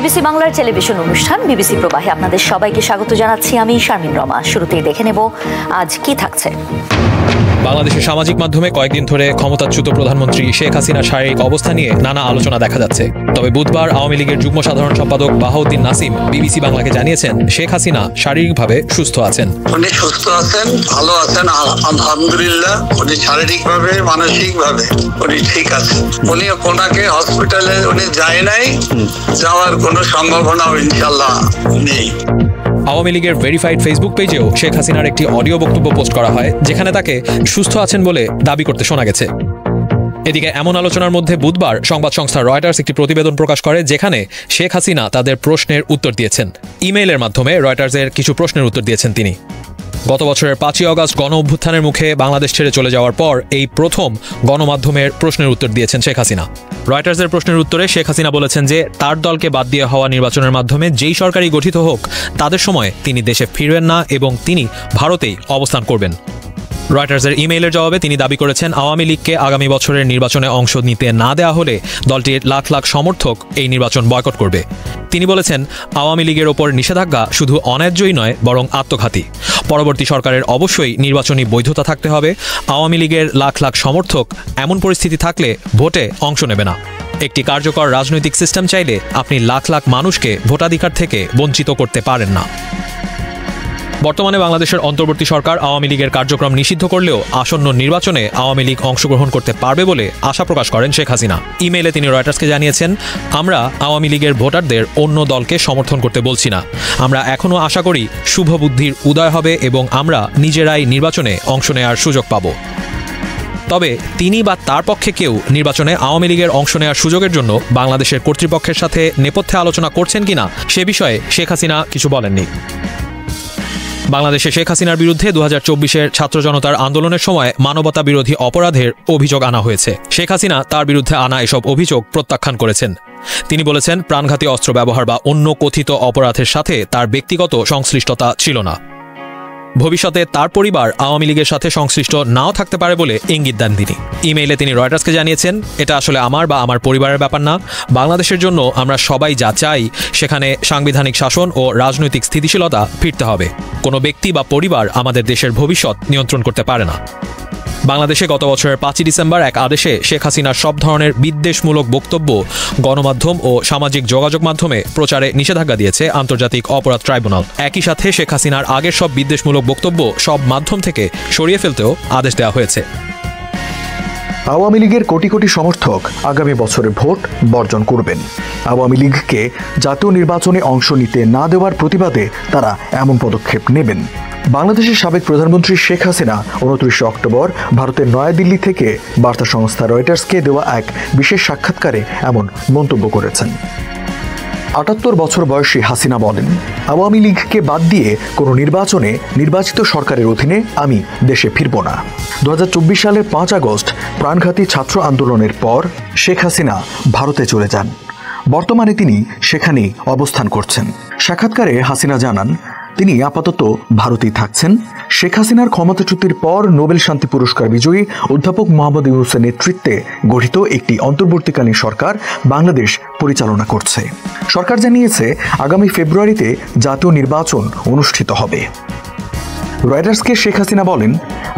BBC বাংলার television অনুষ্ঠান BBC প্রবাহে আপনাদের সবাইকে স্বাগত জানাচ্ছি। আমি শারমিন রমা। শুরুতেই দেখে নেব আজ কি থাকছে। বাংলাদেশের সামাজিক মাধ্যমে কয়েকদিন ধরে ক্ষমতাচ্যুত প্রধানমন্ত্রী শেখ হাসিনার শারীরিক অবস্থা নিয়ে নানা আলোচনা দেখা যাচ্ছে। তবে বুধবার আওয়ামী লীগের যুগ্ম সাধারণ সম্পাদক বাহাউদ্দিন নাসিম বিবিসি বাংলাকে জানিয়েছেন শেখ হাসিনা শারীরিকভাবে সুস্থ আছেন। উনি সুস্থ আছেন, ভালো আছেন, আলহামদুলিল্লাহ। উনি শারীরিকভাবে মানসিকভাবে উনি ঠিক আছেন। উনি ওনাকে হসপিটালে উনি যায় নাই, যাওয়ার কোনো সম্ভাবনাও ইনশাল্লাহ নেই। আওয়ামী লীগের ভেরিফাইড ফেসবুক পেজেও শেখ হাসিনার একটি অডিও বক্তব্য পোস্ট করা হয়, যেখানে তাকে সুস্থ আছেন বলে দাবি করতে শোনা গেছে। এদিকে এমন আলোচনার মধ্যে বুধবার সংবাদ সংস্থা রয়টার্স একটি প্রতিবেদন প্রকাশ করে, যেখানে শেখ হাসিনা তাদের প্রশ্নের উত্তর দিয়েছেন। ইমেইলের মাধ্যমে রয়টার্সের কিছু প্রশ্নের উত্তর দিয়েছেন তিনি। গত বছরের 5ই অগাস্ট গণ অভ্যুত্থানের মুখে বাংলাদেশ ছেড়ে চলে যাওয়ার পর এই প্রথম গণমাধ্যমের প্রশ্নের উত্তর দিয়েছেন শেখ হাসিনা। রয়টার্সের প্রশ্নের উত্তরে শেখ হাসিনা বলেছেন যে তার দলকে বাদ দিয়ে হওয়া নির্বাচনের মাধ্যমে যেই সরকারই গঠিত হোক, তাদের সময় তিনি দেশে ফিরবেন না এবং তিনি ভারতেই অবস্থান করবেন। রয়টার্সের ইমেইলের জবাবে তিনি দাবি করেছেন, আওয়ামী লীগকে আগামী বছরের নির্বাচনে অংশ নিতে না দেওয়া হলে দলটির লাখ লাখ সমর্থক এই নির্বাচন বয়কট করবে। তিনি বলেছেন, আওয়ামী লীগের ওপর নিষেধাজ্ঞা শুধু অন্যায্যই নয়, বরং আত্মঘাতী। পরবর্তী সরকারের অবশ্যই নির্বাচনী বৈধতা থাকতে হবে। আওয়ামী লীগের লাখ লাখ সমর্থক এমন পরিস্থিতি থাকলে ভোটে অংশ নেবে না। একটি কার্যকর রাজনৈতিক সিস্টেম চাইলে আপনি লাখ লাখ মানুষকে ভোটাধিকার থেকে বঞ্চিত করতে পারেন না। বর্তমানে বাংলাদেশের অন্তর্বর্তী সরকার আওয়ামী লীগের কার্যক্রম নিষিদ্ধ করলেও আসন্ন নির্বাচনে আওয়ামী লীগ অংশগ্রহণ করতে পারবে বলে আশা প্রকাশ করেন শেখ হাসিনা। ইমেইলে তিনি রয়টার্সকে জানিয়েছেন, আমরা আওয়ামী লীগের ভোটারদের অন্য দলকে সমর্থন করতে বলছি না। আমরা এখনও আশা করি শুভ বুদ্ধির উদয় হবে এবং আমরা নিজেরাই নির্বাচনে অংশ নেওয়ার সুযোগ পাব। তবে তিনি বা তার পক্ষে কেউ নির্বাচনে আওয়ামী লীগের অংশ নেওয়ার সুযোগের জন্য বাংলাদেশের কর্তৃপক্ষের সাথে নেপথ্যে আলোচনা করছেন কিনা সে বিষয়ে শেখ হাসিনা কিছু বলেননি। বাংলাদেশে শেখ হাসিনার বিরুদ্ধে 2024-এর ছাত্র জনতার আন্দোলনের সময় মানবতা বিরোধী অপরাধের অভিযোগ আনা হয়েছে। শেখ হাসিনা তার বিরুদ্ধে আনা এসব অভিযোগ প্রত্যাখ্যান করেছেন। তিনি বলেছেন, প্রাণঘাতী অস্ত্র ব্যবহার বা অন্য কথিত অপরাধের সাথে তার ব্যক্তিগত সংশ্লিষ্টতা ছিল না। ভবিষ্যতে তার পরিবার আওয়ামী লীগের সাথে সংশ্লিষ্ট নাও থাকতে পারে বলে ইঙ্গিত দেন তিনি। ইমেইলে তিনি রয়টার্সকে জানিয়েছেন, এটা আসলে আমার বা আমার পরিবারের ব্যাপার না। বাংলাদেশের জন্য আমরা সবাই যা চাই সেখানে সাংবিধানিক শাসন ও রাজনৈতিক স্থিতিশীলতা ফিরতে হবে। কোনো ব্যক্তি বা পরিবার আমাদের দেশের ভবিষ্যৎ নিয়ন্ত্রণ করতে পারে না। বাংলাদেশে গত বছরের 5ই ডিসেম্বর এক আদেশে শেখ হাসিনার সব ধরনের বিদ্বেষমূলক বক্তব্য গণমাধ্যম ও সামাজিক যোগাযোগ মাধ্যমে প্রচারে নিষেধাজ্ঞা দিয়েছে আন্তর্জাতিক অপরাধ ট্রাইব্যুনাল। একই সাথে শেখ হাসিনার আগের সব বিদ্বেষমূলক বক্তব্য সব মাধ্যম থেকে সরিয়ে ফেলতেও আদেশ দেওয়া হয়েছে। আওয়ামী লীগের কোটি কোটি সমর্থক আগামী বছরে ভোট বর্জন করবেন। আওয়ামী লীগকে জাতীয় নির্বাচনে অংশ নিতে না দেওয়ার প্রতিবাদে তারা এমন পদক্ষেপ নেবেন। বাংলাদেশের সাবেক প্রধানমন্ত্রী শেখ হাসিনা 29 অক্টোবর ভারতের নয়াদিল্লি থেকে বার্তা সংস্থা রয়টার্সকে দেওয়া এক বিশেষ সাক্ষাৎকারে এমন মন্তব্য করেছেন। 78 বছর বয়সী হাসিনা বলেন, আওয়ামী লীগকে বাদ দিয়ে কোনো নির্বাচনে নির্বাচিত সরকারের অধীনে আমি দেশে ফিরব না। 2024 সালের 5 আগস্ট প্রাণঘাতী ছাত্র আন্দোলনের পর শেখ হাসিনা ভারতে চলে যান। বর্তমানে তিনি সেখানেই অবস্থান করছেন। সাক্ষাৎকারে হাসিনা জানান, তিনি আপাতত ভারতেই থাকছেন। শেখ হাসিনার ক্ষমতাচ্যুতির পর নোবেল শান্তি পুরস্কার বিজয়ী অধ্যাপক মোহাম্মদ ইউনূসের নেতৃত্বে গঠিত একটি অন্তর্বর্তীকালীন সরকার বাংলাদেশ পরিচালনা করছে। সরকার জানিয়েছে, আগামী ফেব্রুয়ারিতে জাতীয় নির্বাচন অনুষ্ঠিত হবে। রয়টার্সকে শেখ হাসিনা বলেন,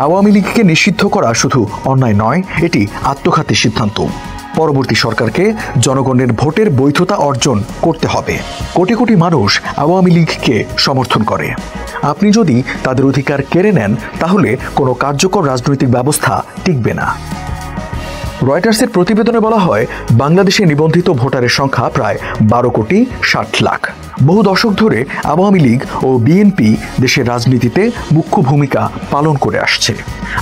আওয়ামী লীগকে নিষিদ্ধ করা শুধু অন্যায় নয়, এটি আত্মঘাতী সিদ্ধান্ত। পরবর্তী সরকারকে জনগণের ভোটের বৈধতা অর্জন করতে হবে। কোটি কোটি মানুষ আওয়ামী লীগকে সমর্থন করে। আপনি যদি তাদের অধিকার কেড়ে নেন, তাহলে কোনো কার্যকর রাজনৈতিক ব্যবস্থা টিকবে না। রয়টার্সের প্রতিবেদনে বলা হয়, বাংলাদেশে নিবন্ধিত ভোটারের সংখ্যা প্রায় 12,60,00,000। বহু দশক ধরে আওয়ামী লীগ ও বিএনপি দেশের রাজনীতিতে মুখ্য ভূমিকা পালন করে আসছে।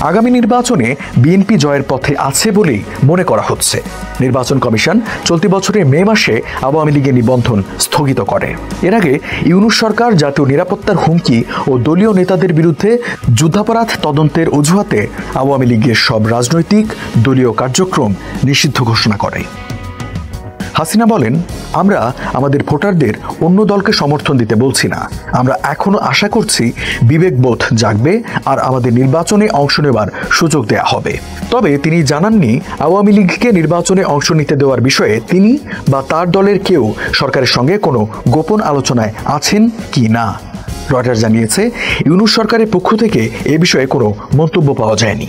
আগামী নির্বাচনে বিএনপি জয়ের পথে আছে বলেই মনে করা হচ্ছে। নির্বাচন কমিশন চলতি বছরের মে মাসে আওয়ামী লীগের নিবন্ধন স্থগিত করে। এর আগে ইউনূস সরকার জাতীয় নিরাপত্তার হুমকি ও দলীয় নেতাদের বিরুদ্ধে যুদ্ধাপরাধ তদন্তের অজুহাতে আওয়ামী লীগের সব রাজনৈতিক দলীয় কার্যক্রম নিষিদ্ধ ঘোষণা করে। হাসিনা বলেন, আমরা আমাদের ভোটারদের অন্য দলকে সমর্থন দিতে বলছি না। আমরা এখনো আশা করছি বিবেকবোধ জাগবে আর আমাদের নির্বাচনে অংশ নেওয়ার সুযোগ দেয়া হবে। তবে তিনি জানাননি আওয়ামী লীগকে নির্বাচনে অংশ নিতে দেওয়ার বিষয়ে তিনি বা তার দলের কেউ সরকারের সঙ্গে কোনো গোপন আলোচনায় আছেন কি না। রয়টার্স জানিয়েছে, ইউনূস সরকারের পক্ষ থেকে এ বিষয়ে কোনো মন্তব্য পাওয়া যায়নি।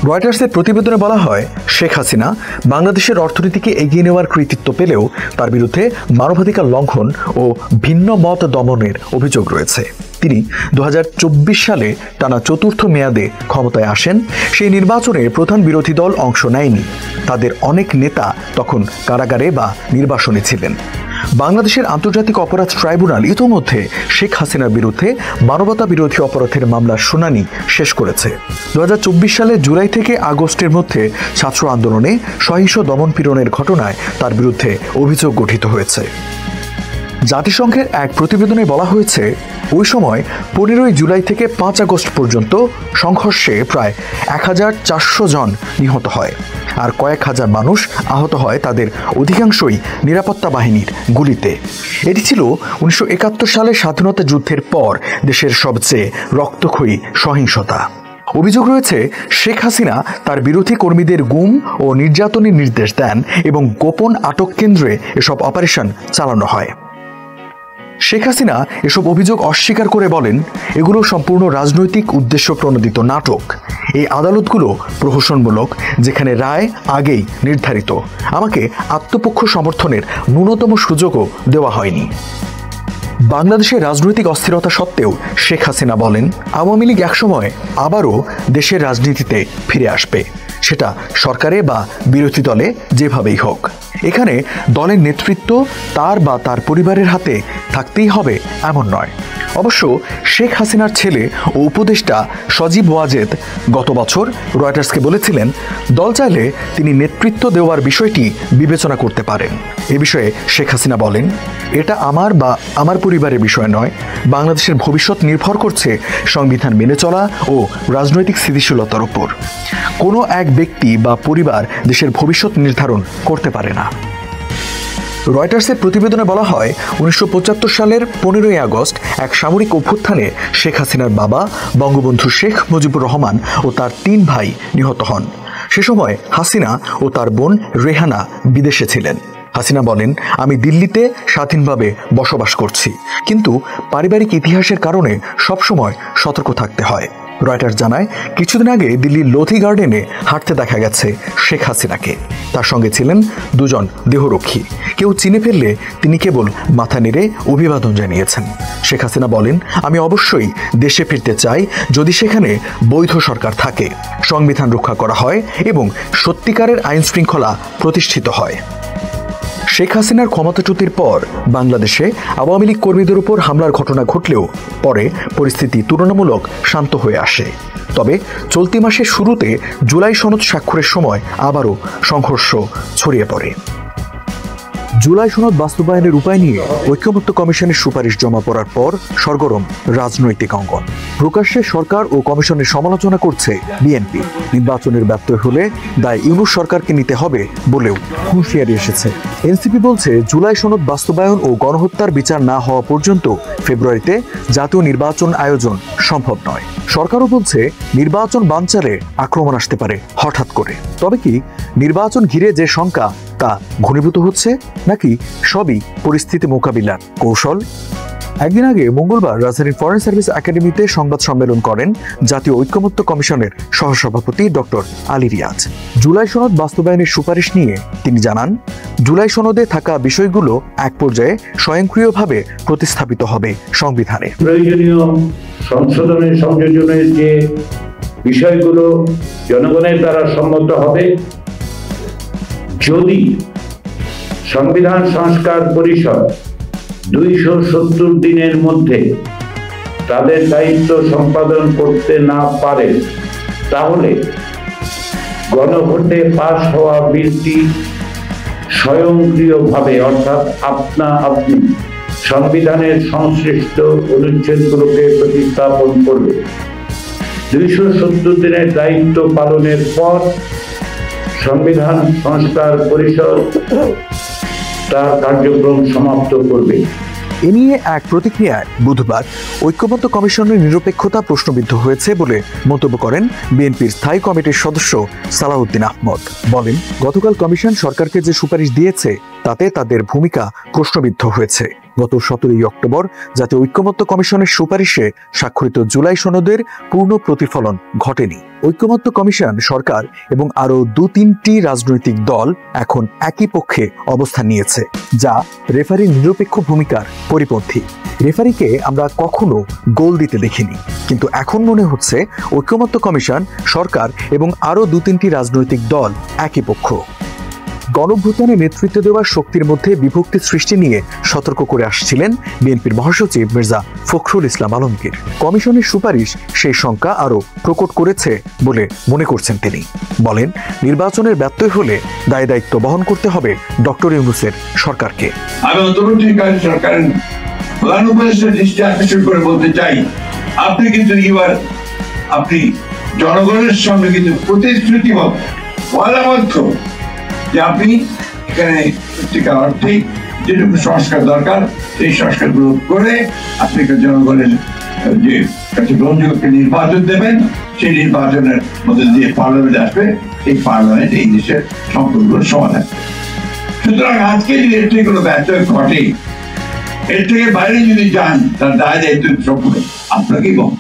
রয়টার্সের প্রতিবেদনে বলা হয়, শেখ হাসিনা বাংলাদেশের অর্থনীতিকে এগিয়ে নেওয়ার কৃতিত্ব পেলেও তার বিরুদ্ধে মানবাধিকার লঙ্ঘন ও ভিন্ন মত দমনের অভিযোগ রয়েছে। তিনি 2024 সালে টানা চতুর্থ মেয়াদে ক্ষমতায় আসেন। সেই নির্বাচনে প্রধান বিরোধী দল অংশ নেয়নি। তাদের অনেক নেতা তখন কারাগারে বা নির্বাসনে ছিলেন। বাংলাদেশের আন্তর্জাতিক অপরাধ ট্রাইব্যুনাল ইতোমধ্যে শেখ হাসিনার বিরুদ্ধে মানবতা বিরোধী অপরাধের মামলার শুনানি শেষ করেছে। 2024 সালে জুলাই থেকে আগস্টের মধ্যে ছাত্র আন্দোলনে সহিংস দমনপীড়নের ঘটনায় তার বিরুদ্ধে অভিযোগ গঠিত হয়েছে। জাতিসংঘের এক প্রতিবেদনে বলা হয়েছে, ওই সময় 15 জুলাই থেকে 5 আগস্ট পর্যন্ত সংঘর্ষে প্রায় 1400 জন নিহত হয়, আর কয়েক হাজার মানুষ আহত হয়, তাদের অধিকাংশই নিরাপত্তা বাহিনীর গুলিতে। এটি ছিল 1971 সালে স্বাধীনতা যুদ্ধের পর দেশের সবচেয়ে রক্তক্ষয়ী সহিংসতা। অভিযোগ রয়েছে, শেখ হাসিনা তার বিরোধী কর্মীদের গুম ও নির্যাতনের নির্দেশ দেন এবং গোপন আটক কেন্দ্রে এসব অপারেশন চালানো হয়। শেখ হাসিনা এসব অভিযোগ অস্বীকার করে বলেন, এগুলো সম্পূর্ণ রাজনৈতিক উদ্দেশ্য প্রণোদিত নাটক। এই আদালতগুলো প্রহসনমূলক, যেখানে রায় আগেই নির্ধারিত। আমাকে আত্মপক্ষ সমর্থনের ন্যূনতম সুযোগও দেওয়া হয়নি। বাংলাদেশের রাজনৈতিক অস্থিরতা সত্ত্বেও শেখ হাসিনা বলেন, আওয়ামী লীগ একসময় আবারও দেশের রাজনীতিতে ফিরে আসবে, সেটা সরকারে বা বিরোধী দলে যেভাবেই হোক। এখানে দলের নেতৃত্ব তার বা তার পরিবারের হাতে থাকতেই হবে এমন নয়। অবশ্য শেখ হাসিনার ছেলে ও উপদেষ্টা সজীব ওয়াজেদ গত বছর রয়টার্সকে বলেছিলেন, দল চাইলে তিনি নেতৃত্ব দেওয়ার বিষয়টি বিবেচনা করতে পারেন। এ বিষয়ে শেখ হাসিনা বলেন, এটা আমার বা আমার পরিবারের বিষয় নয়। বাংলাদেশের ভবিষ্যৎ নির্ভর করছে সংবিধান মেনে চলা ও রাজনৈতিক স্থিতিশীলতার উপর। কোনো এক ব্যক্তি বা পরিবার দেশের ভবিষ্যৎ নির্ধারণ করতে পারে না। রয়টার্সের প্রতিবেদনে বলা হয়, 1975 সালের 15 আগস্ট এক সামরিক অভ্যুত্থানে শেখ হাসিনার বাবা বঙ্গবন্ধু শেখ মুজিবুর রহমান ও তার 3 ভাই নিহত হন। সে সময় হাসিনা ও তার বোন রেহানা বিদেশে ছিলেন। হাসিনা বলেন, আমি দিল্লিতে স্বাধীনভাবে বসবাস করছি, কিন্তু পারিবারিক ইতিহাসের কারণে সবসময় সতর্ক থাকতে হয়। রয়টার্স জানায়, কিছুদিন আগে দিল্লির লোধি গার্ডেনে হাঁটতে দেখা গেছে শেখ হাসিনাকে। তার সঙ্গে ছিলেন 2 জন দেহরক্ষী। কেউ চিনে ফেললে তিনি কেবল মাথা নেড়ে অভিবাদন জানিয়েছেন। শেখ হাসিনা বলেন, আমি অবশ্যই দেশে ফিরতে চাই যদি সেখানে বৈধ সরকার থাকে, সংবিধান রক্ষা করা হয় এবং সত্যিকারের আইন শৃঙ্খলা প্রতিষ্ঠিত হয়। শেখ হাসিনার ক্ষমতাচ্যুতির পর বাংলাদেশে আওয়ামী লীগ কর্মীদের উপর হামলার ঘটনা ঘটলেও পরে পরিস্থিতি তুলনামূলক শান্ত হয়ে আসে। তবে চলতি মাসের শুরুতে জুলাই সনদ স্বাক্ষরের সময় আবারও সংঘর্ষ ছড়িয়ে পড়ে। জুলাই সনদ বাস্তবায়নের উপায় নিয়ে ঐক্যমত্য কমিশনের সুপারিশ জমা পড়ার পর সরগরম রাজনৈতিক অঙ্গন। প্রকাশ্যে সরকার ও কমিশনের সমালোচনা করছে বিএনপি। নির্বাচনের ব্যর্থ হলে দায় ইউনূস সরকারকে নিতে হবে বলেও হুঁশিয়ারি এসেছে। এনসিপি বলছে, জুলাই সনদ বাস্তবায়ন ও গণহত্যার বিচার না হওয়া পর্যন্ত ফেব্রুয়ারিতে জাতীয় নির্বাচন আয়োজন সম্ভব নয়। সরকারও বলছে, নির্বাচন বানচালে আক্রমণ আসতে পারে হঠাৎ করে। তবে কি নির্বাচন ঘিরে যে শঙ্কা তা ঘনীভূত হচ্ছে, নাকি সবই পরিস্থিতি মোকাবিলার কৌশল? একদিন আগে মঙ্গলবার রাজধানীর ফরেন সার্ভিস একাডেমিতে সংবাদ সম্মেলন করেন জাতীয় ঐক্যমত্য কমিশনের সহসভাপতি ডক্টর আলী রিয়াজ। জুলাই সনদ বাস্তবায়নের সুপারিশ নিয়ে তিনি জানান, জুলাই সনদে থাকা বিষয়গুলো এক পর্যায়ে স্বয়ংক্রিয়ভাবে প্রতিস্থাপিত হবে সংবিধানে। প্রয়োজনীয় সংশোধনের সংযোজনের যে বিষয়গুলো জনগণের দ্বারা সম্মত হবে, যদি সংবিধান সংস্কার পরিষদ 270 দিনের মধ্যে তাদের দায়িত্ব সম্পাদন করতে না পারে, তাহলে গণভোটে পাস হওয়া বিলটি স্বয়ংক্রিয়ভাবে অর্থাৎ আপনা-আপনি সংবিধানের সংশ্লিষ্ট অনুচ্ছেদগুলোকে প্রতিস্থাপন করবে। 270 দিনের দায়িত্ব পালনের পর সংবিধান সংস্কার পরিষদ তার কার্যক্রম সমাপ্ত করবে এ নিয়ে এক প্রতিক্রিয়ায় বুধবার ঐক্যমত্য কমিশনের নিরপেক্ষতা প্রশ্নবিদ্ধ হয়েছে বলে মন্তব্য করেন বিএনপির স্থায়ী কমিটির সদস্য সালাউদ্দিন আহমদ। বলেন, গতকাল কমিশন সরকারকে যে সুপারিশ দিয়েছে তাতে তাদের ভূমিকা প্রশ্নবিদ্ধ হয়েছে। গত 17 অক্টোবর জাতীয় ঐক্যমত্য কমিশনের সুপারিশে স্বাক্ষরিত জুলাই সনদের পূর্ণ প্রতিফলন ঘটেনি। ঐক্যমত্য কমিশন, সরকার এবং আরও 2-3টি রাজনৈতিক দল এখন একই পক্ষে অবস্থান নিয়েছে, যা রেফারির নিরপেক্ষ ভূমিকার পরিপন্থী। রেফারিকে আমরা কখনো গোল দিতে দেখিনি, কিন্তু এখন মনে হচ্ছে ঐক্যমত্য কমিশন, সরকার এবং আরও 2-3টি রাজনৈতিক দল একই পক্ষ। গণঅভ্যুত্থানে নেতৃত্ব দেওয়ার শক্তির মধ্যে বিভক্তি সৃষ্টি নিয়ে সতর্ক করে আসছিলেন বিএনপির মহাসচিব মির্জা ফখরুল ইসলাম আলমগীর। কমিশনের সুপারিশ সেই শঙ্কা আরও প্রকট করেছে বলে মনে করছেন তিনি। বলেন, নির্বাচনের ব্যত্যয় হলে দায় দায়িত্ব বহন করতে হবে ডক্টর ইউনূসের সরকারকে। আমি অন্তর্বর্তীকালীন সরকারের প্রধান উপদেষ্টার দৃষ্টি আকর্ষণ করে বলতে চাই, আপনি কিন্তু এবার আপনি জনগণের সঙ্গে কিন্তু প্রতিশ্রুতিবদ্ধ, ওয়াদাবদ্ধ যে আপনি এখানে সত্যিকার অর্থে যেটুকু সংস্কার দরকার সেই সংস্কারগুলো করে আপনি জনগণের যে কাছে গ্রহণযোগ্য নির্বাচন দেবেন, সেই নির্বাচনের মধ্যে দিয়ে পার্লামেন্ট আসবে, এই পার্লামেন্ট এই দেশের সম্পর্কগুলোর সমাধান। সুতরাং আজকে যদি এর থেকে কোনো ব্যত্যয় ঘটে, এর থেকে বাইরে যদি যান, তার দায় দায়িত্ব সম্পূর্ণ আপনাকেই বহন।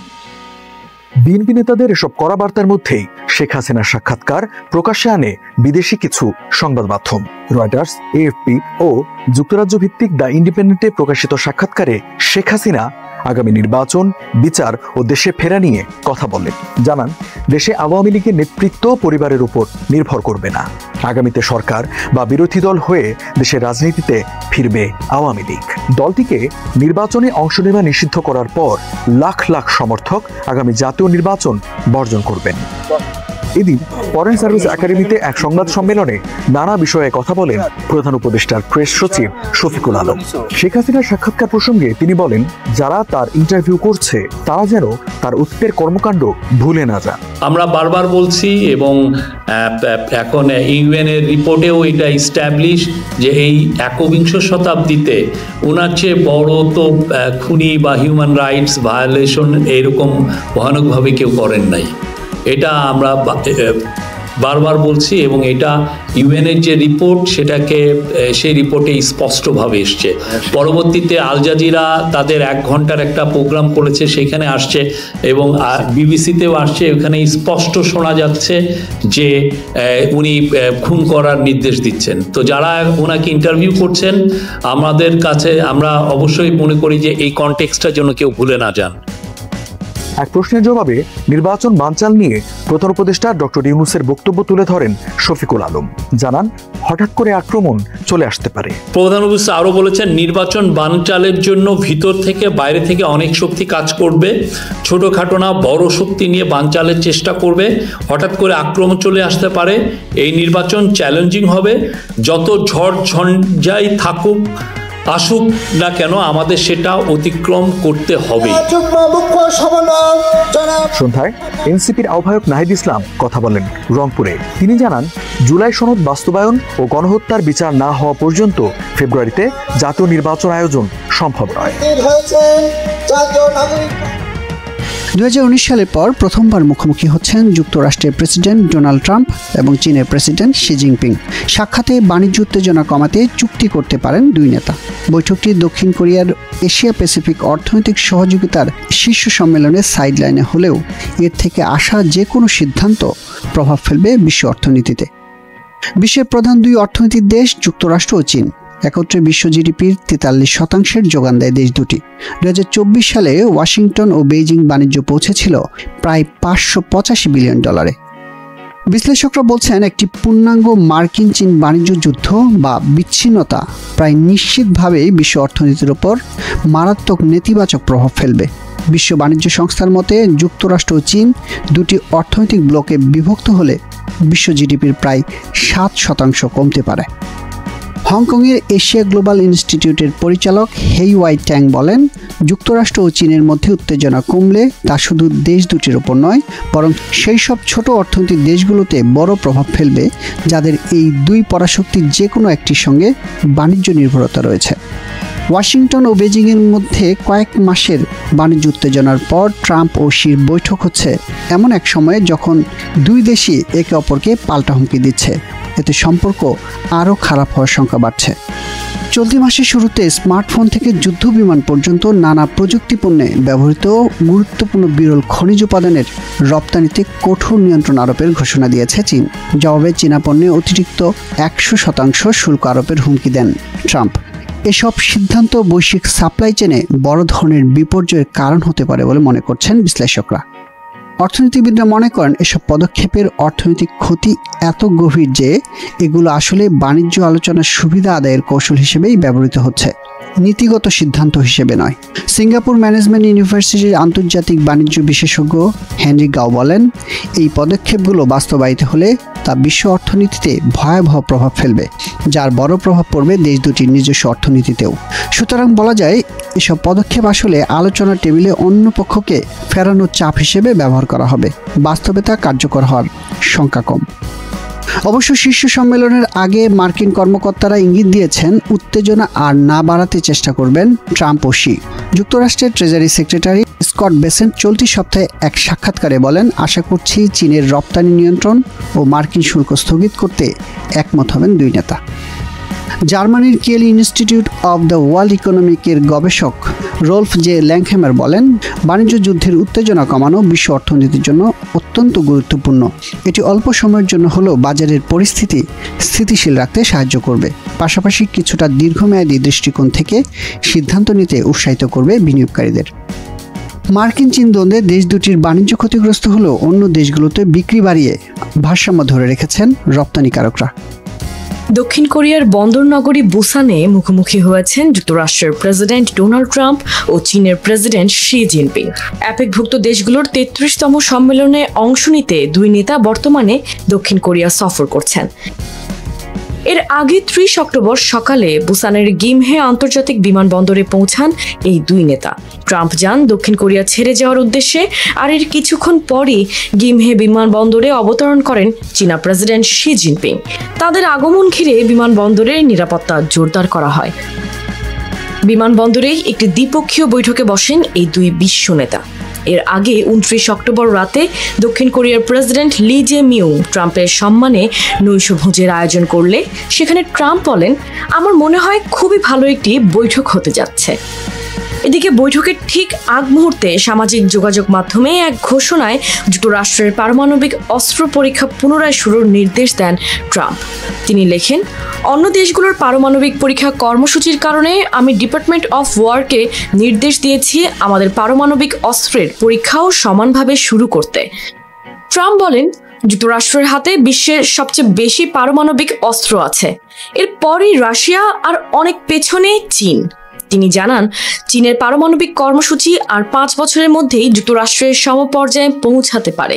বিএনপি নেতাদের এসব কড়া বার্তার মধ্যেই শেখ হাসিনার সাক্ষাৎকার প্রকাশ্যে আনে বিদেশি কিছু সংবাদ মাধ্যম। রয়টার্স, এএফপি ও যুক্তরাজ্য ভিত্তিক দ্য ইন্ডিপেন্ডেন্টে প্রকাশিত সাক্ষাৎকারে শেখ হাসিনা আগামী নির্বাচন, বিচার ও দেশে ফেরা নিয়ে কথা বলেন। জানান, দেশে আওয়ামী লীগের নেতৃত্ব পরিবারের উপর নির্ভর করবে না। আগামীতে সরকার বা বিরোধী দল হয়ে দেশের রাজনীতিতে ফিরবে আওয়ামী লীগ। দলটিকে নির্বাচনে অংশ নেওয়া নিষিদ্ধ করার পর লাখ লাখ সমর্থক আগামী জাতীয় নির্বাচন বর্জন করবেন। এদিন ফরেন সার্ভিস একাডেমিতে এক সংবাদ সম্মেলনে নানা বিষয়ে কথা বলেন প্রধান উপদেষ্টার প্রেস সচিব শফিকুল আলম। শেখ হাসিনার সাক্ষাৎকার প্রসঙ্গে তিনি বলেন, যারা তার ইন্টারভিউ করছে তারা যেন তার অতীতের কর্মকাণ্ড ভুলে না যান। আমরা বারবার বলছি এবং এখন ইউএনের রিপোর্টেও এটা ইস্টাবলিশ যে এই 21শ শতাব্দীতে ওনার চেয়ে বড় তো খুনি বা হিউম্যান রাইটস ভায়োলেশন এরকম ভয়ানকভাবে কেউ করেন নাই। এটা আমরা বারবার বলছি এবং এটা ইউএনের যে রিপোর্ট সেটাকে সেই রিপোর্টে স্পষ্টভাবে এসছে। পরবর্তীতে আল জাজিরা তাদের 1 ঘন্টার একটা প্রোগ্রাম করেছে, সেখানে আসছে এবং বিবিসিতেও আসছে। ওখানে স্পষ্ট শোনা যাচ্ছে যে উনি খুন করার নির্দেশ দিচ্ছেন। তো যারা ওনাকে ইন্টারভিউ করছেন, আমাদের কাছে আমরা অবশ্যই মনে করি যে এই কনটেক্সটটা যেন কেউ ভুলে না যান। এক প্রশ্নের জবাবে নির্বাচন বানচাল নিয়ে প্রধান উপদেষ্টা ডক্টর ইউনূসের বক্তব্য তুলে ধরেন শফিকুল আলম। জানান, হঠাৎ করে আক্রমণ চলে আসতে পারে। প্রধান উপদেষ্টা আরও বলেছেন, নির্বাচন বানচালের জন্য ভিতর থেকে বাইরে থেকে অনেক শক্তি কাজ করবে। ছোটোখাটো না বড় শক্তি নিয়ে বানচালের চেষ্টা করবে। হঠাৎ করে আক্রমণ চলে আসতে পারে। এই নির্বাচন চ্যালেঞ্জিং হবে। যত ঝড় ঝঞ্ঝাই আসুক না কেন, আমাদের সেটা অতিক্রম করতে হবে। সন্ধ্যায় এনসিপির আহ্বায়ক নাহিদ ইসলাম কথা বলেন রংপুরে। তিনি জানান, জুলাই সনদ বাস্তবায়ন ও গণহত্যার বিচার না হওয়া পর্যন্ত ফেব্রুয়ারিতে জাতীয় নির্বাচন আয়োজন সম্ভব নয়। 2019 সালের পর প্রথমবার মুখোমুখি হচ্ছেন যুক্তরাষ্ট্রের প্রেসিডেন্ট ডোনাল্ড ট্রাম্প এবং চীনের প্রেসিডেন্ট শি জিনপিং। সাক্ষাতে বাণিজ্য উত্তেজনা কমাতে চুক্তি করতে পারেন দুই নেতা। বৈঠকটি দক্ষিণ কোরিয়ার এশিয়া প্যাসিফিক অর্থনৈতিক সহযোগিতার শীর্ষ সম্মেলনের সাইডলাইনে হলেও এর থেকে আসা যে কোনো সিদ্ধান্ত প্রভাব ফেলবে বিশ্ব অর্থনীতিতে। বিশ্বের প্রধান দুই অর্থনৈতিক দেশ যুক্তরাষ্ট্র ও চীন একত্রে বিশ্ব জিডিপির 43% যোগান দেয় দেশ দুটি। 2024 সালে ওয়াশিংটন ও বেইজিং বাণিজ্য পৌঁছেছিল প্রায় $585 বিলিয়ন। বিশ্লেষকরা বলছেন, একটি পূর্ণাঙ্গ মার্কিন চীন বাণিজ্য যুদ্ধ বা বিচ্ছিন্নতা প্রায় নিশ্চিতভাবেই বিশ্ব অর্থনীতির উপর মারাত্মক নেতিবাচক প্রভাব ফেলবে। বিশ্ব বাণিজ্য সংস্থার মতে যুক্তরাষ্ট্র ও চীন দুটি অর্থনৈতিক ব্লকে বিভক্ত হলে বিশ্ব জিডিপির প্রায় 7% কমতে পারে। হংকংয়ের এশিয়া গ্লোবাল ইনস্টিটিউটের পরিচালক হেই ওয়াই ট্যাং বলেন, যুক্তরাষ্ট্র ও চীনের মধ্যে উত্তেজনা কমলে তা শুধু দেশ দুটির ওপর নয়, বরং সেই সব ছোট অর্থনৈতিক দেশগুলোতে বড় প্রভাব ফেলবে যাদের এই দুই পরাশক্তির যে কোনো একটির সঙ্গে বাণিজ্য নির্ভরতা রয়েছে। ওয়াশিংটন ও বেজিংয়ের মধ্যে কয়েক মাসের বাণিজ্য উত্তেজনার পর ট্রাম্প ও শির বৈঠক হচ্ছে এমন এক সময়ে যখন দুই দেশই একে অপরকে পাল্টা হুমকি দিচ্ছে। এতে সম্পর্ক আরও খারাপ হওয়ার শঙ্কা বাড়ছে। চলতি মাসের শুরুতে স্মার্টফোন থেকে যুদ্ধ বিমান পর্যন্ত নানা প্রযুক্তি পণ্যে ব্যবহৃত গুরুত্বপূর্ণ বিরল খনিজ উপাদানের রপ্তানিতে কঠোর নিয়ন্ত্রণ আরোপের ঘোষণা দিয়েছে চীন। জবাবে চীনা পণ্যে অতিরিক্ত 100% শুল্ক আরোপের হুমকি দেন ট্রাম্প। এসব সিদ্ধান্ত বৈশ্বিক সাপ্লাই চেনে বড় ধরনের বিপর্যয়ের কারণ হতে পারে বলে মনে করছেন বিশ্লেষকরা। অর্থনীতিবিদরা মনে করেন এসব পদক্ষেপের অর্থনৈতিক ক্ষতি এত গভীর যে এগুলো আসলে বাণিজ্য আলোচনার সুবিধা আদায়ের কৌশল হিসেবেই ব্যবহৃত হচ্ছে, নীতিগত সিদ্ধান্ত হিসেবে নয়। সিঙ্গাপুর ম্যানেজমেন্ট ইউনিভার্সিটির আন্তর্জাতিক বাণিজ্য বিশেষজ্ঞ হেনরি গাও বলেন, এই পদক্ষেপগুলো বাস্তবায়িত হলে তা বিশ্ব অর্থনীতিতে ভয়াবহ প্রভাব ফেলবে, যার বড় প্রভাব পড়বে দেশ দুটির নিজস্ব অর্থনীতিতেও। সুতরাং বলা যায় এসব পদক্ষেপ আসলে আলোচনার টেবিলে অন্য পক্ষকে ফেরানোর চাপ হিসেবে ব্যবহার করা হবে, বাস্তবে তা কার্যকর হওয়ার শঙ্কা কম। অবশ্য শীর্ষ সম্মেলনের আগে মার্কিন কর্মকর্তারা ইঙ্গিত দিয়েছেন উত্তেজনা আর না বাড়াতে চেষ্টা করবেন ট্রাম্প ও শি। যুক্তরাষ্ট্রের ট্রেজারি সেক্রেটারি স্কট বেসেন্ট চলতি সপ্তাহে এক সাক্ষাৎকারে বলেন, আশা করছি চীনের রপ্তানি নিয়ন্ত্রণ ও মার্কিন শুল্ক স্থগিত করতে একমত হবেন দুই নেতা। জার্মানির Kiel institute of the world ইকোনমিকের গবেষক রোলফ জে ল্যাংহেমার বলেন, বাণিজ্য যুদ্ধের উত্তেজনা কমানো বিশ্ব অর্থনীতির জন্য অত্যন্ত গুরুত্বপূর্ণ। এটি অল্প সময়ের জন্য হলেও বাজারের পরিস্থিতি স্থিতিশীল রাখতে সাহায্য করবে, পাশাপাশি কিছুটা দীর্ঘমেয়াদী দৃষ্টিকোণ থেকে সিদ্ধান্ত নিতে উৎসাহিত করবে বিনিয়োগকারীদের। মার্কিন চীন দ্বন্দ্বে দেশ দুটির বাণিজ্য ক্ষতিগ্রস্ত হলেও অন্য দেশগুলোতে বিক্রি বাড়িয়ে ভারসাম্য ধরে রেখেছেন রপ্তানিকারকরা। দক্ষিণ কোরিয়ার বন্দর নগরী বুসানে মুখোমুখি হয়েছেন যুক্তরাষ্ট্রের প্রেসিডেন্ট ডোনাল্ড ট্রাম্প ও চীনের প্রেসিডেন্ট শি জিনপিং। অ্যাপেকভুক্ত দেশগুলোর 33তম সম্মেলনে অংশ নিতে দুই নেতা বর্তমানে দক্ষিণ কোরিয়া সফর করছেন। এর আগে 30 অক্টোবর সকালে বুসানের গিমহে আন্তর্জাতিক বিমানবন্দরে পৌঁছান এই দুই নেতা। ট্রাম্প যান দক্ষিণ কোরিয়া ছেড়ে যাওয়ার উদ্দেশ্যে, আর এর কিছুক্ষণ পরই গিমহে বিমানবন্দরে অবতরণ করেন চীনা প্রেসিডেন্ট শি জিনপিং। তাদের আগমন ঘিরে বিমানবন্দরের নিরাপত্তা জোরদার করা হয়। বিমানবন্দরেই একটি দ্বিপক্ষীয় বৈঠকে বসেন এই দুই বিশ্ব নেতা। এর আগে 29 অক্টোবর রাতে দক্ষিণ কোরিয়ার প্রেসিডেন্ট লি জে মিউং ট্রাম্পের সম্মানে নৈশভোজের আয়োজন করলে সেখানে ট্রাম্প বলেন, আমার মনে হয় খুবই ভালো একটি বৈঠক হতে যাচ্ছে। এদিকে বৈঠকের ঠিক আগ মুহূর্তে সামাজিক যোগাযোগ মাধ্যমে এক ঘোষণায় যুক্তরাষ্ট্রের পারমাণবিক অস্ত্র পরীক্ষা পুনরায় শুরুর নির্দেশ দেন ট্রাম্প। তিনি লেখেন, অন্য দেশগুলোর পারমাণবিক পরীক্ষা কর্মসূচির কারণে আমি ডিপার্টমেন্ট অফ ওয়ারকে নির্দেশ দিয়েছি আমাদের পারমাণবিক অস্ত্রের পরীক্ষাও সমানভাবে শুরু করতে। ট্রাম্প বলেন, যুক্তরাষ্ট্রের হাতে বিশ্বের সবচেয়ে বেশি পারমাণবিক অস্ত্র আছে, এরপরই রাশিয়া আর অনেক পেছনে চীন। তিনি জানান, চীনের পারমাণবিক কর্মসূচি আর 5 বছরের মধ্যেই যুক্তরাষ্ট্রের সমপর্যায়ে পৌঁছাতে পারে।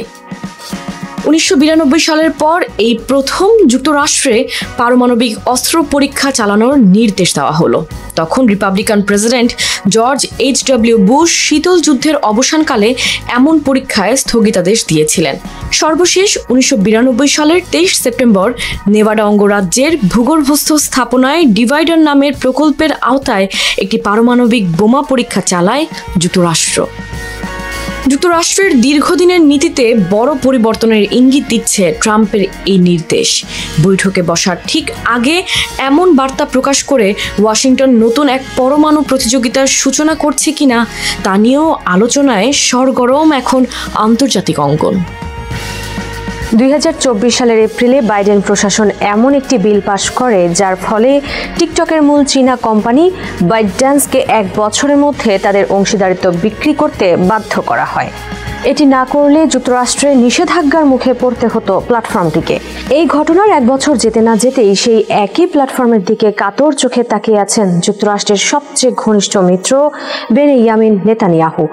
1992 সালের পর এই প্রথম যুক্তরাষ্ট্রে পারমাণবিক অস্ত্র পরীক্ষা চালানোর নির্দেশ দেওয়া হলো। তখন Republican president George H.W. Bush শীতল যুদ্ধের অবসানকালে এমন পরীক্ষায় স্থগিতাদেশ দিয়েছিলেন। সর্বশেষ 1992 সালের 23 সেপ্টেম্বর নেভাডা অঙ্গরাজ্যের ভূগর্ভস্থ স্থাপনায় ডিভাইডার নামের প্রকল্পের আওতায় একটি পারমাণবিক বোমা পরীক্ষা চালায় যুক্তরাষ্ট্র। যুক্তরাষ্ট্রের দীর্ঘদিনের নীতিতে বড় পরিবর্তনের ইঙ্গিত দিচ্ছে ট্রাম্পের এই নির্দেশ। বৈঠকে বসার ঠিক আগে এমন বার্তা প্রকাশ করে ওয়াশিংটন নতুন এক পরমাণু প্রতিযোগিতার সূচনা করছে কিনা তা নিয়েও আলোচনায় সরগরম এখন আন্তর্জাতিক অঙ্গন। 2024 সালের এপ্রিলে বাইডেন প্রশাসন এমন একটি বিল পাশ করে যার ফলে টিকটকের মূল চীনা কোম্পানি বাইটড্যান্সকে 1 বছরের মধ্যে তাদের অংশীদারিত্ব বিক্রি করতে বাধ্য করা হয়। এটি না করলে যুক্তরাষ্ট্রের নিষেধাজ্ঞার মুখে পড়তে হতো প্ল্যাটফর্মটিকে। এই ঘটনার 1 বছর যেতে না যেতেই সেই একই প্ল্যাটফর্মের দিকে কাতর চোখে তাকিয়ে আছেন যুক্তরাষ্ট্রের সবচেয়ে ঘনিষ্ঠ মিত্র বেনিয়ামিন নেতানিয়াহু।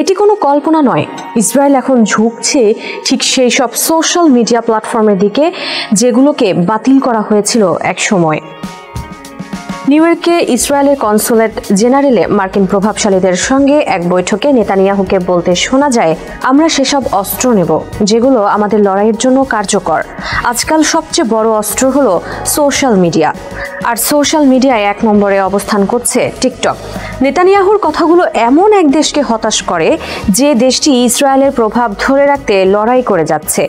এটি কোনো কল্পনা নয়, ইসরায়েল এখন ঝুঁকছে ঠিক সেই সব সোশ্যাল মিডিয়া প্ল্যাটফর্মের দিকে যেগুলোকে বাতিল করা হয়েছিল এক সময়। নিউ ইয়র্কে ইসরায়েলের কনসুলেট জেনারেলে মার্কিন প্রভাবশালীদের সঙ্গে এক বৈঠকে নেতানিয়াহুকে বলতে শোনা যায়, আমরা সেসব অস্ত্র নেব যেগুলো আমাদের লড়াইয়ের জন্য কার্যকর। আজকাল সবচেয়ে বড় অস্ত্র হলো সোশ্যাল মিডিয়া। আর সোশ্যাল মিডিয়ায় 1 নম্বরে অবস্থান করছে টিকটক। নেতানিয়াহুর কথাগুলো এমন এক দেশকে হতাশ করে যে দেশটি ইসরায়েলের প্রভাব ধরে রাখতে লড়াই করে যাচ্ছে।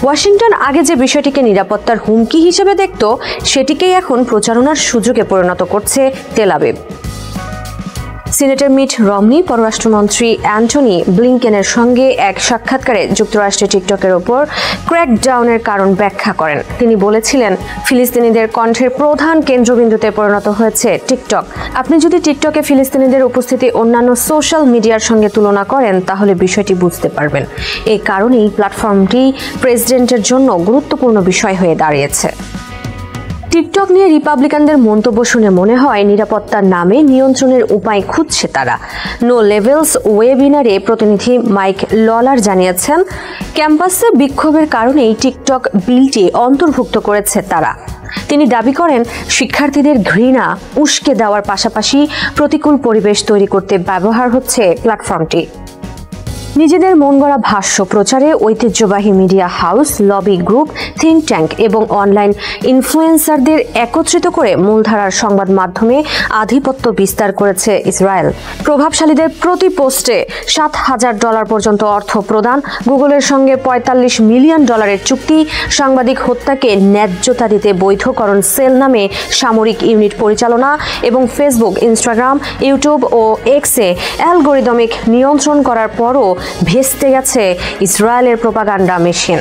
ওয়াশিংটন আগে যে বিষয়টিকে নিরাপত্তার হুমকি হিসেবে দেখত, সেটিকেই এখন প্রচারণার সুযোগে পরিণত করছে Tel Aviv. Senator Mitt Romney পররাষ্ট্রমন্ত্রী অ্যান্টনি ব্লিংকেনের সঙ্গে এক সাক্ষাৎকারে যুক্তরাষ্ট্রের টিকটকের ওপর ক্র্যাকডাউনের কারণ ব্যাখ্যা করেন। তিনি বলেছিলেন, ফিলিস্তিনিদের কণ্ঠের প্রধান কেন্দ্রবিন্দুতে পরিণত হয়েছে টিকটক। আপনি যদি টিকটকে ফিলিস্তিনিদের উপস্থিতি অন্যান্য সোশ্যাল মিডিয়ার সঙ্গে তুলনা করেন, তাহলে বিষয়টি বুঝতে পারবেন। এই কারণেই প্ল্যাটফর্মটি প্রেসিডেন্টের জন্য গুরুত্বপূর্ণ বিষয় হয়ে দাঁড়িয়েছে। টিকটক নিয়ে রিপাবলিকানদের মন্তব্য শুনে মনে হয় নিরাপত্তার নামে নিয়ন্ত্রণের উপায় খুঁজছে তারা। নো লেভেলস ওয়েবিনারে প্রতিনিধি মাইক ললার জানিয়েছেন, ক্যাম্পাসে বিক্ষোভের কারণেই টিকটক বিলটি অন্তর্ভুক্ত করেছে তারা। তিনি দাবি করেন, শিক্ষার্থীদের ঘৃণা উস্কে দেওয়ার পাশাপাশি প্রতিকূল পরিবেশ তৈরি করতে ব্যবহার হচ্ছে প্ল্যাটফর্মটি। নিজেদের মন গড়া ভাষ্য প্রচারে ঐতিহ্যবাহী media house, lobby group, think tank এবং অনলাইন ইনফ্লুয়েন্সারদের একত্রিত করে মূলধারার সংবাদ মাধ্যমে আধিপত্য বিস্তার করেছে ইসরায়েল। প্রভাবশালীদের প্রতি পোস্টে $7,000 পর্যন্ত অর্থ প্রদান, গুগলের সঙ্গে $45 মিলিয়ন চুক্তি, সাংবাদিক হত্যাকে ন্যায্যতা দিতে বৈধকরণ সেল নামে সামরিক ইউনিট পরিচালনা এবং ফেসবুক, ইনস্টাগ্রাম, ইউটিউব ও এক্সে অ্যালগোরিদমিক নিয়ন্ত্রণ করার পরও ভেস্তে গেছে ইসরায়েলের প্রোপাগান্ডা মেশিন।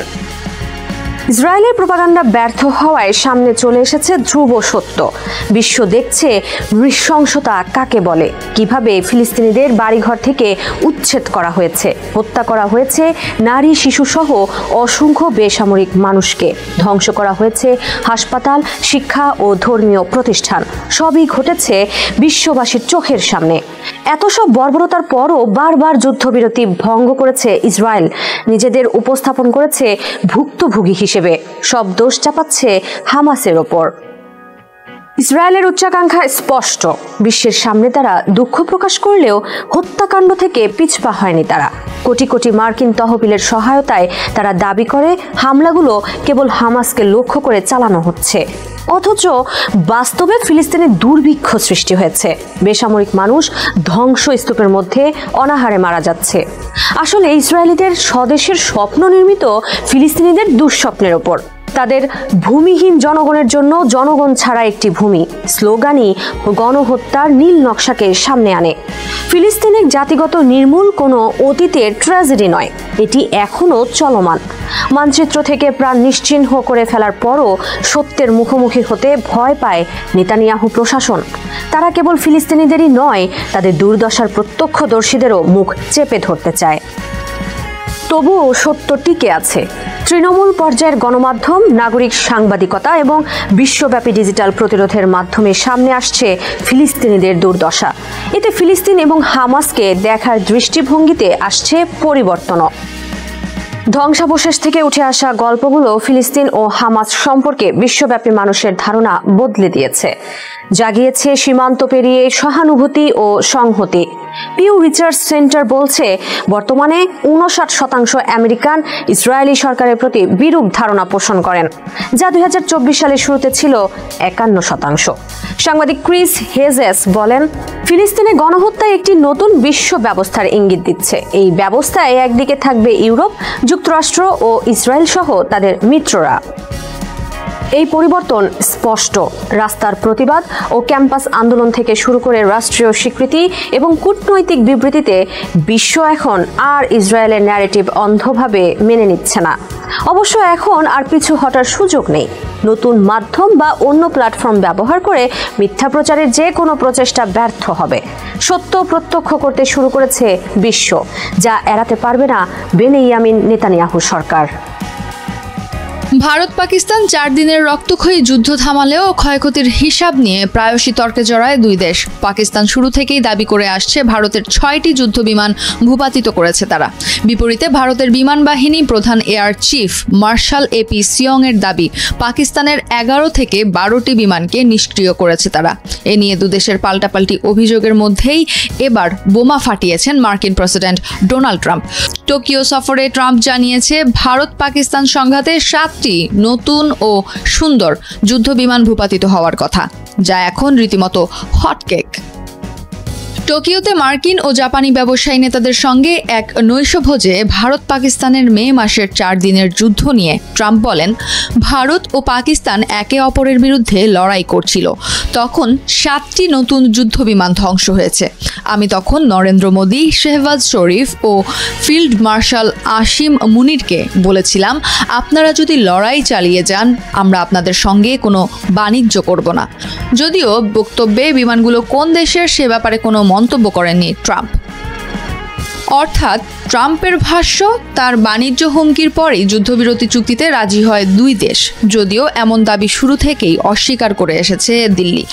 ইসরায়েলের প্রোপাগান্ডা ব্যর্থ হওয়ায় সামনে চলে এসেছে ধ্রুব সত্য। বিশ্ব দেখছে নৃশংসতা কাকে বলে, কিভাবে ফিলিস্তিনিদের বাড়িঘর থেকে উচ্ছেদ করা হয়েছে, হত্যা করা হয়েছে নারী, শিশু সহ অসংখ্য বেসামরিক মানুষকে, ধ্বংস করা হয়েছে হাসপাতাল, শিক্ষা ও ধর্মীয় প্রতিষ্ঠান। সবই ঘটেছে বিশ্ববাসীর চোখের সামনে। এত সব বর্বরতার পরও বারবার যুদ্ধবিরতি ভঙ্গ করেছে ইসরায়েল, নিজেদের উপস্থাপন করেছে ভুক্তভোগী হিসেবে। সব দোষ চাপাচ্ছে হামাসের ওপর। ইসরায়েলের উচ্চাকাঙ্ক্ষা স্পষ্ট। বিশ্বের সামনে তারা দুঃখ প্রকাশ করলেও হত্যাকাণ্ড থেকে পিছপা হয়নি তারা। কোটি কোটি মার্কিন তহবিলের সহায়তায় তারা দাবি করে হামলাগুলো কেবল হামাসকে লক্ষ্য করে চালানো হচ্ছে, অথচ বাস্তবে ফিলিস্তিনে দুর্ভিক্ষ সৃষ্টি হয়েছে। বেসামরিক মানুষ ধ্বংসস্তূপের মধ্যে অনাহারে মারা যাচ্ছে। আসলে ইসরায়েলিদের স্বদেশের স্বপ্ন নির্মিত ফিলিস্তিনিদের দুঃস্বপ্নের ওপর। তাদের ভূমিহীন জনগণের জন্য জনগণ ছাড়া একটি ভূমি স্লোগানই গণহত্যার নীল নকশাকে সামনে আনে। ফিলিস্তিনের জাতিগত নির্মূল কোনো অতীতের ট্র্যাজেডি নয়, এটি এখনও চলমান। মানচিত্র থেকে প্রাণ নিশ্চিহ্ন করে ফেলার পরও সত্যের মুখোমুখি হতে ভয় পায় নেতানিয়াহু প্রশাসন। তারা কেবল ফিলিস্তিনিদেরই নয়, তাদের দুর্দশার প্রত্যক্ষদর্শীদেরও মুখ চেপে ধরতে চায়। তবুও সত্য টিকে আছে। তৃণমূল পর্যায়ের গণমাধ্যম, নাগরিক সাংবাদিকতা এবং বিশ্বব্যাপী ডিজিটাল প্রতিরোধের মাধ্যমে সামনে আসছে ফিলিস্তিনিদের দুর্দশা। এতে ফিলিস্তিন এবং হামাসকে দেখার দৃষ্টিভঙ্গিতে আসছে পরিবর্তনও। ধ্বংসাবশেষ থেকে উঠে আসা গল্পগুলো ফিলিস্তিন ও হামাস সম্পর্কে বিশ্বব্যাপী মানুষের ধারণা বদলে দিয়েছে, জাগিয়েছে সীমান্ত পেরিয়ে সহানুভূতি ও সংহতি। পিউ রিসার্চ সেন্টার বলছে, বর্তমানে 59% আমেরিকান ইসরায়েলি সরকারের প্রতি বিরূপ ধারণা পোষণ করেন, যা 2024 সালের শুরুতে ছিল 51%। সাংবাদিক ক্রিস হেজেস বলেন, ফিলিস্তিনে গণহত্যায় একটি নতুন বিশ্ব ব্যবস্থার ইঙ্গিত দিচ্ছে। এই ব্যবস্থায় একদিকে থাকবে ইউরোপ, যুক্তরাষ্ট্র ও ইসরায়েল সহ তাদের মিত্ররা। এই পরিবর্তন স্পষ্ট। রাস্তার প্রতিবাদ ও ক্যাম্পাস আন্দোলন থেকে শুরু করে রাষ্ট্রীয় স্বীকৃতি এবং কূটনৈতিক বিবৃতিতে বিশ্ব এখন আর ইসরায়েলের ন্যারেটিভ অন্ধভাবে মেনে নিচ্ছে না। অবশ্য এখন আর পিছু হটার সুযোগ নেই। নতুন মাধ্যম বা অন্য প্ল্যাটফর্ম ব্যবহার করে মিথ্যা প্রচারের যে কোনো প্রচেষ্টা ব্যর্থ হবে। সত্য প্রত্যক্ষ করতে শুরু করেছে বিশ্ব, যা এড়াতে পারবে না বেনিয়ামিন নেতানিয়াহু সরকার। ভারত পাকিস্তান 4 দিনের রক্তক্ষয়ী যুদ্ধ থামালেও ক্ষয়ক্ষতির হিসাব নিয়ে প্রায়শই তর্কে জড়ায় দুই দেশ। পাকিস্তান শুরু থেকেই দাবি করে আসছে ভারতের 6টি যুদ্ধ বিমান ভূপাতিত করেছে তারা। বিপরীতে ভারতের বিমান বাহিনী প্রধান এয়ার চিফ মার্শাল এপি সিয়ং এর দাবি, পাকিস্তানের 11 থেকে 12টি বিমানকে নিষ্ক্রিয় করেছে তারা। এ নিয়ে দুদেশের পাল্টাপাল্টি অভিযোগের মধ্যেই এবার বোমা ফাটিয়েছেন মার্কিন প্রেসিডেন্ট ডোনাল্ড ট্রাম্প। টোকিও সফরে ট্রাম্প জানিয়েছে, ভারত পাকিস্তান সংঘাতে 7টি নতুন ও সুন্দর যুদ্ধ বিমান ভূপাতিত হওয়ার কথা। যা এখন রীতিমতো হটকেক। টোকিওতে মার্কিন ও জাপানি ব্যবসায়ী নেতাদের সঙ্গে এক নৈশভোজে ভারত পাকিস্তানের মে মাসের 4 দিনের যুদ্ধ নিয়ে ট্রাম্প বলেন, ভারত ও পাকিস্তান একে অপরের বিরুদ্ধে লড়াই করছিল। তখন 7টি নতুন যুদ্ধবিমান ধ্বংস হয়েছে। আমি তখন নরেন্দ্র মোদী, শেহবাজ শরীফ ও ফিল্ড মার্শাল আসিম মুনিরকে বলেছিলাম, আপনারা যদি লড়াই চালিয়ে যান, আমরা আপনাদের সঙ্গে কোনো বাণিজ্য করব না। যদিও বক্তব্যে বিমানগুলো কোন দেশের সে ব্যাপারে কোনো মন্তব্য করেননি ট্রাম্প। অর্থাৎ ট্রাম্পের ভাষ্য, তার বাণিজ্য হুমকির পরেই যুদ্ধবিরতি চুক্তিতে রাজি হয় 2 দেশ, যদিও এমন দাবি শুরু থেকেই অস্বীকার করে এসেছে দিল্লি।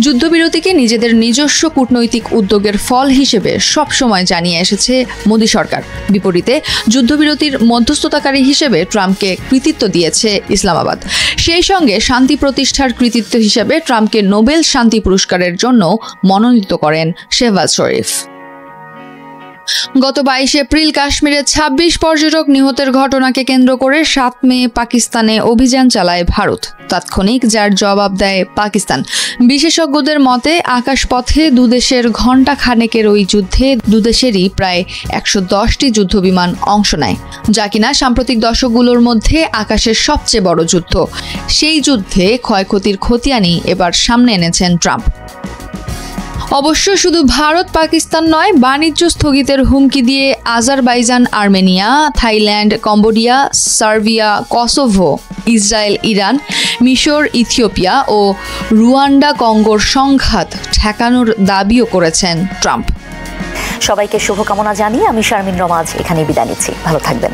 যুদ্ধবিরতিকে নিজেদের নিজস্ব কূটনৈতিক উদ্যোগের ফল হিসেবে সবসময় জানিয়ে এসেছে মোদী সরকার। বিপরীতে যুদ্ধবিরতির মধ্যস্থতাকারী হিসেবে ট্রাম্পকে কৃতিত্ব দিয়েছে ইসলামাবাদ। সেই সঙ্গে শান্তি প্রতিষ্ঠার কৃতিত্ব হিসেবে ট্রাম্পকে নোবেল শান্তি পুরস্কারের জন্য মনোনীত করেন শেহবাজ শরীফ। গত 22 এপ্রিল কাশ্মীরে 26 পর্যটক নিহতের ঘটনাকে কেন্দ্র করে 7 মে পাকিস্তানে অভিযান চালায় ভারত। তাৎক্ষণিক যার জবাব দেয় পাকিস্তান। বিশেষজ্ঞদের মতে আকাশপথে দুদেশের ঘণ্টা খানেকের ওই যুদ্ধে দুদেশেরই প্রায় 110টি যুদ্ধবিমান অংশ নেয়, যা কিনা সাম্প্রতিক দশকগুলোর মধ্যে আকাশের সবচেয়ে বড় যুদ্ধ। সেই যুদ্ধে ক্ষয়ক্ষতির খতিয়ানই এবার সামনে এনেছেন ট্রাম্প। অবশ্য শুধু ভারত পাকিস্তান নয়, বাণিজ্য স্থগিতের হুমকি দিয়ে Azerbaijan, Armenia, Thailand, Cambodia, Serbia, Kosovo, Israel, Iran, মিশর, ইথিওপিয়া ও রুয়ান্ডা কঙ্গোর সংঘাত ঠেকানোর দাবিও করেছেন ট্রাম্প। সবাইকে শুভকামনা জানিয়ে আমি শারমিন রমা আজ এখানেই বিদায় নিচ্ছি। ভালো থাকবেন।